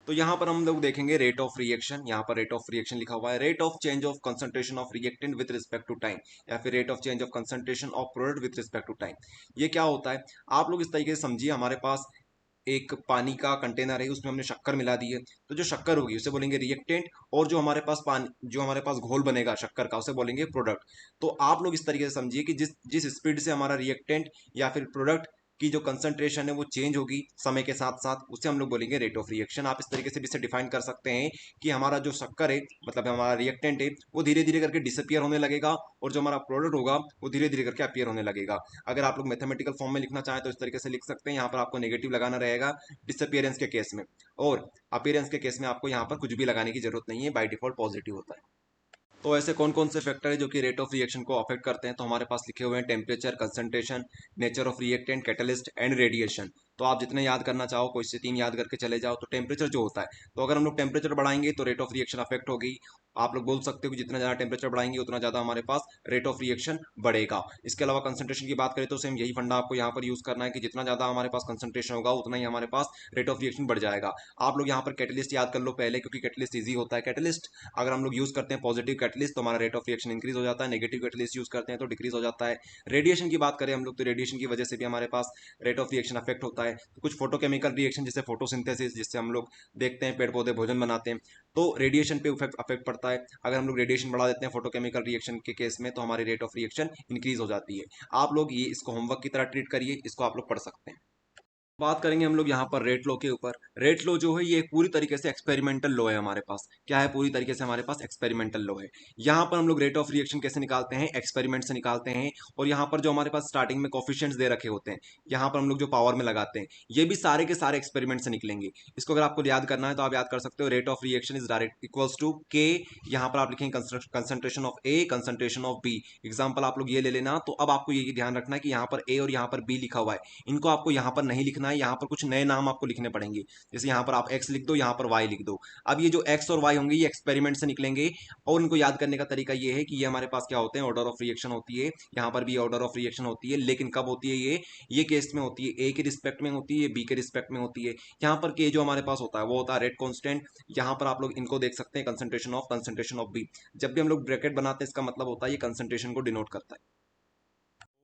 तो यहाँ पर हम लोग देखेंगे रेट ऑफ रिएक्शन। यहाँ पर रेट ऑफ रिएक्शन लिखा हुआ है, rate of change of concentration of reactant with respect to time, या फिर rate of change of concentration of product with respect to time. ये क्या होता है, आप लोग इस तरीके से समझिए, हमारे पास एक पानी का कंटेनर है, उसमें हमने शक्कर मिला दी है, तो जो शक्कर होगी उसे बोलेंगे रिएक्टेंट, और जो हमारे पास पानी, जो हमारे पास घोल बनेगा शक्कर का, उसे बोलेंगे प्रोडक्ट। तो आप लोग इस तरीके से समझिए कि जिस जिस स्पीड से हमारा रिएक्टेंट या फिर प्रोडक्ट की जो कंसंट्रेशन है वो चेंज होगी समय के साथ साथ, उसे हम लोग बोलेंगे रेट ऑफ रिएक्शन। आप इस तरीके से भी इसे डिफाइन कर सकते हैं कि हमारा जो शक्कर है, मतलब हमारा रिएक्टेंट है, वो धीरे धीरे करके डिसअपियर होने लगेगा, और जो हमारा प्रोडक्ट होगा वो धीरे धीरे करके अपीयर होने लगेगा। अगर आप लोग मैथमेटिकल फॉर्म में लिखना चाहें तो इस तरीके से लिख सकते हैं, यहाँ पर आपको नेगेटिव लगाना रहेगा डिसअपियरेंस के केस में, और अपीयरेंस के केस में आपको यहाँ पर कुछ भी लगाने की जरूरत नहीं है, बाय डिफॉल्ट पॉजिटिव होता है। तो ऐसे कौन कौन से फैक्टर है जो कि रेट ऑफ रिएक्शन को अफेक्ट करते हैं, तो हमारे पास लिखे हुए हैं temperature, concentration, nature of reactant, catalyst and radiation. तो आप जितने याद करना चाहो कोई से 3 याद करके चले जाओ। तो टेम्परेचर जो होता है, तो अगर हम लोग टेम्परेचर बढ़ाएंगे तो रेट ऑफ रिएक्शन अफेक्ट होगी। आप लोग बोल सकते हो कि जितना ज़्यादा टेम्परेचर बढ़ाएंगे उतना ज़्यादा हमारे पास रेट ऑफ रिएक्शन बढ़ेगा। इसके अलावा कंसंट्रेशन की बात करें तो सेम यही फंडा आपको यहाँ पर यूज करना है कि जितना ज़्यादा हमारे पास कंसंट्रेशन होगा उतना ही हमारे पास रेट ऑफ रिएक्शन बढ़ जाएगा। आप लोग यहाँ पर कैटलिस्ट याद कर लो पहले, क्योंकि कैटलिस्ट ईजी होता है। कैटलिस्ट अगर हम लोग यूज करते हैं पॉजिटिव कैटलिस्ट तो हमारा रेट ऑफ रिएक्शन इंक्रीज हो जाता है, नेगेटिव कैटलिस्ट यूज करते हैं तो डिक्रीज हो जाता है। रेडिएशन की बात करें हम लोग, तो रेडिएशन की वजह से भी हमारे पास रेट ऑफ रिएक्शन अफेक्ट होता है। तो कुछ फोटोकेमिकल रिएक्शन जैसे फोटोसिंथेसिस, जिससे हम लोग देखते हैं पेड़ पौधे भोजन बनाते हैं, तो रेडिएशन पे अफेक्ट पड़ता है। अगर हम लोग रेडिएशन बढ़ा देते हैं फोटोकेमिकल रिएक्शन के केस में तो हमारी रेट ऑफ रिएक्शन इंक्रीज हो जाती है। आप लोग ये इसको होमवर्क की तरह ट्रीट करिए, इसको आप लोग पढ़ सकते हैं। बात करेंगे हम लोग यहाँ पर रेट लॉ के ऊपर। रेट लॉ जो है ये एक पूरी तरीके से एक्सपेरिमेंटल लॉ है। हमारे पास क्या है, पूरी तरीके से हमारे पास एक्सपेरिमेंटल लॉ है। यहाँ पर हम लोग रेट ऑफ रिएक्शन कैसे निकालते हैं, एक्सपेरिमेंट से निकालते हैं। और यहाँ पर जो हमारे पास स्टार्टिंग में कोफिशिएंट्स दे रखे होते हैं, यहाँ पर हम लोग जो पावर में लगाते हैं, ये भी सारे के सारे एक्सपेरिमेंट से निकलेंगे। इसको अगर आपको याद करना है तो आप याद कर सकते हो, rate of reaction is direct equals to k, यहाँ पर आप लिखेंगे concentration of A, concentration of B. Example आप लोग ये ले लेना। तो अब आपको ये ध्यान रखना है कि यहाँ पर ए और यहाँ पर बी लिखा हुआ है, इनको आपको यहाँ पर नहीं लिखना है, यहाँ पर कुछ नए नाम आपको लिखने पड़ेंगे। जैसे यहाँ पर आप x लिख दो, यहाँ पर y लिख दो। अब ये जो x और y होंगे ये एक्सपेरिमेंट से निकलेंगे, और इनको याद करने का तरीका ये है कि ये हमारे पास क्या होते हैं, ऑर्डर ऑफ रिएक्शन होती है। यहाँ पर भी ऑर्डर ऑफ रिएक्शन होती है, लेकिन कब होती है ये केस में होती है, a के रिस्पेक्ट में होती है, b के रिस्पेक्ट में होती है। यहाँ पर k जो हमारे पास होता है वो होता है रेट कॉन्स्टेंट। यहाँ पर आप लोग इनको देख सकते हैं, कंसंट्रेशन ऑफ b। जब भी हम लोग ब्रैकेट बनाते हैं इसका मतलब होता है ये कंसंट्रेशन को डिनोट करता है।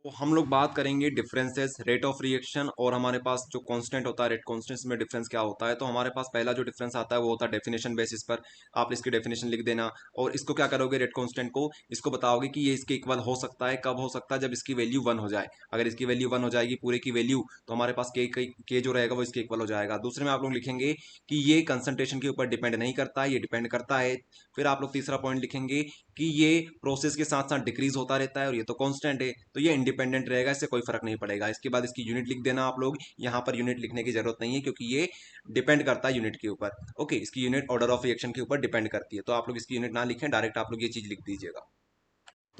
तो हम लोग बात करेंगे डिफरेंसेस रेट ऑफ रिएक्शन, और हमारे पास जो कांस्टेंट होता है रेट कांस्टेंट में डिफरेंस क्या होता है। तो हमारे पास पहला जो डिफरेंस आता है वो होता है डेफिनेशन बेसिस पर। आप इसकी डेफिनेशन लिख देना, और इसको क्या करोगे, रेट कांस्टेंट को इसको बताओगे कि ये इसके इक्वल हो सकता है, कब हो सकता है, जब इसकी वैल्यू 1 हो जाए। अगर इसकी वैल्यू 1 हो जाएगी पूरे की वैल्यू, तो हमारे पास के जो रहेगा वो इसके इक्वल हो जाएगा। दूसरे में आप लोग लिखेंगे कि ये कंसंट्रेशन के ऊपर डिपेंड नहीं करता है, ये डिपेंड करता है। फिर आप लोग तीसरा पॉइंट लिखेंगे कि ये प्रोसेस के साथ साथ डिक्रीज होता रहता है, और ये तो कांस्टेंट है तो ये इंडिपेंडेंट रहेगा, इससे कोई फर्क नहीं पड़ेगा। इसके बाद इसकी यूनिट लिख देना आप लोग। यहाँ पर यूनिट लिखने की जरूरत नहीं है क्योंकि ये डिपेंड करता है यूनिट के ऊपर। ओके, इसकी यूनिट ऑर्डर ऑफ रिएक्शन के ऊपर डिपेंड करती है, तो आप लोग इसकी यूनिट ना लिखें, डायरेक्ट आप लोग ये चीज लिख दीजिएगा।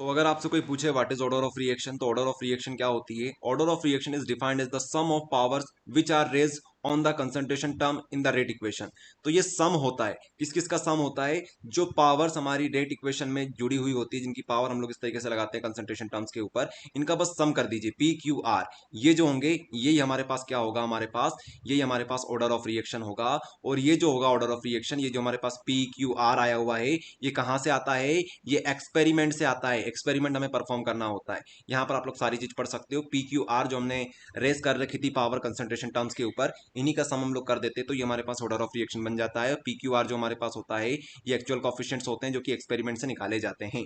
तो अगर आपसे कोई पूछे what is order of reaction, तो ऑर्डर ऑफ रिएक्शन क्या होती है, order of reaction is defined as the sum of powers which are raised on the concentration term in the rate equation. तो ये सम होता है, किस किस का सम होता है, जो पावर्स हमारी रेट इक्वेशन में जुड़ी हुई होती है, जिनकी पावर हम लोग इस तरीके से लगाते हैं कंसंट्रेशन टर्म्स के ऊपर, इनका बस सम कर दीजिए, पी क्यू आर। ये जो होंगे यही हमारे पास क्या होगा, हमारे पास यही हमारे पास ऑर्डर ऑफ रिएक्शन होगा। और ये जो होगा ऑर्डर ऑफ रिएक्शन, ये जो हमारे पास पी क्यू आर आया हुआ है, ये कहाँ से आता है, ये एक्सपेरिमेंट से आता है। एक्सपेरिमेंट हमें परफॉर्म करना होता है। यहाँ पर आप लोग सारी चीज पढ़ सकते हो। पी क्यू आर जो हमने रेस कर रखी थी पावर कंसंट्रेशन टर्म्स के ऊपर, इन्हीं का सम हम लोग कर देते तो ये हमारे पास ऑर्डर ऑफ रिएक्शन बन जाता है। पी क्यू आर जो हमारे पास होता है ये एक्चुअल कोफिशिएंट्स होते हैं जो कि एक्सपेरिमेंट से निकाले जाते हैं।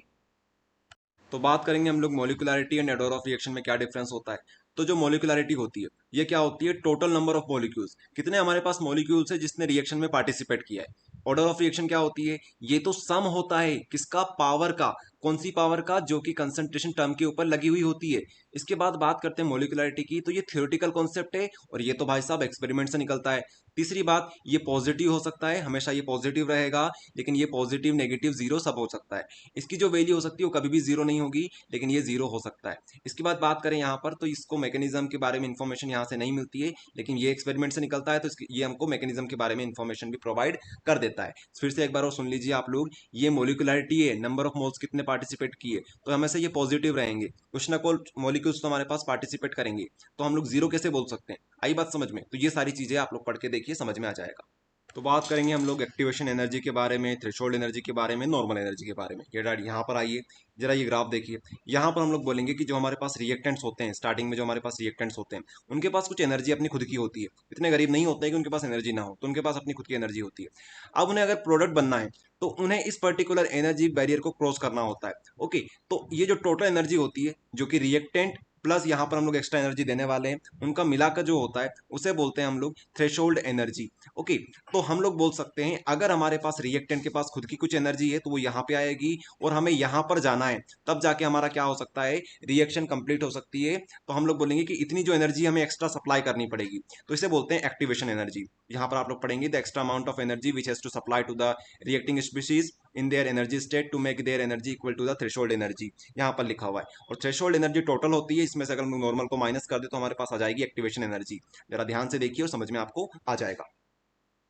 तो बात करेंगे हम लोग molecularity and order of reaction में क्या डिफरेंस होता है। तो जो मोलिकुलरिटी होती है ये क्या होती है, टोटल नंबर ऑफ मॉलिक्यूल्स, कितने हमारे पास मॉलिक्यूल्स है जिसने रिएक्शन में पार्टिसिपेट किया है। ऑर्डर ऑफ रिएक्शन क्या होती है, ये तो सम होता है किसका, पावर का। कौन सी पावर का, जो कि कंसंट्रेशन टर्म के ऊपर लगी हुई होती है। इसके बाद बात करते हैं मोलिकुलरिटी की, तो ये थ्योरेटिकल कॉन्सेप्ट है, और ये तो भाई साहब एक्सपेरिमेंट से निकलता है। तीसरी बात, ये पॉजिटिव हो सकता है, हमेशा ये पॉजिटिव रहेगा, लेकिन ये पॉजिटिव नेगेटिव जीरो सब हो सकता है। इसकी जो वैल्यू हो सकती है वो कभी भी जीरो नहीं होगी, लेकिन ये जीरो हो सकता है। इसके बाद बात करें यहाँ पर, तो इसको मैकेनिज्म के बारे में इंफॉर्मेशन यहाँ से नहीं मिलती है, लेकिन ये एक्सपेरिमेंट से निकलता है, तो ये हमको मैकेनिज्म के बारे में इंफॉर्मेशन भी प्रोवाइड कर देता है। फिर से एक बार और सुन लीजिए आप लोग, ये मोलिकुलरिटी है, नंबर ऑफ मोल्स कितने पार्टिसिपेट किए, तो हमेशा ये पॉजिटिव रहेंगे। कुछ ना कुछ मॉलिक्यूल्स तो हमारे पास पार्टिसिपेट करेंगे, तो हम लोग जीरो कैसे बोल सकते हैं, आई बात समझ में। तो ये सारी चीजें आप लोग पढ़ के देखिए, समझ में आ जाएगा। तो बात करेंगे हम लोग एक्टिवेशन एनर्जी के बारे में, थ्रेशोल्ड एनर्जी के बारे में, नॉर्मल एनर्जी के बारे में। ये डैडी यहाँ पर आइए, जरा ये ग्राफ देखिए। यहाँ पर हम लोग बोलेंगे कि जो हमारे पास रिएक्टेंट्स होते हैं, स्टार्टिंग में जो हमारे पास रिएक्टेंट्स होते हैं, उनके पास कुछ एनर्जी अपनी खुद की होती है। इतने गरीब नहीं होते हैं कि उनके पास एनर्जी ना हो, तो उनके पास अपनी खुद की एनर्जी होती है। अब उन्हें अगर प्रोडक्ट बनना है तो उन्हें इस पर्टिकुलर एनर्जी बैरियर को क्रॉस करना होता है। ओके, तो ये जो टोटल एनर्जी होती है, जो कि रिएक्टेंट प्लस यहाँ पर हम लोग एक्स्ट्रा एनर्जी देने वाले हैं, उनका मिलाकर जो होता है उसे बोलते हैं हम लोग थ्रेशोल्ड एनर्जी। ओके, तो हम लोग बोल सकते हैं अगर हमारे पास रिएक्टेंट के पास खुद की कुछ एनर्जी है तो वो यहाँ पे आएगी और हमें यहाँ पर जाना है, तब जाके हमारा क्या हो सकता है, रिएक्शन कंप्लीट हो सकती है। तो हम लोग बोलेंगे कि इतनी जो एनर्जी हमें एक्स्ट्रा सप्लाई करनी पड़ेगी, तो इसे बोलते हैं एक्टिवेशन एनर्जी। यहाँ पर आप लोग पढ़ेंगे the extra amount of energy which has to supply to the reacting species in their energy state to make their energy equal to the threshold energy, यहाँ पर लिखा हुआ है। और थ्रेशोल्ड एनर्जी टोटल होती है, इसमें से अगर हम नॉर्मल को माइनस कर दे तो हमारे पास आ जाएगी एक्टिवेशन एनर्जी। जरा ध्यान से देखिए और समझ में आपको आ जाएगा।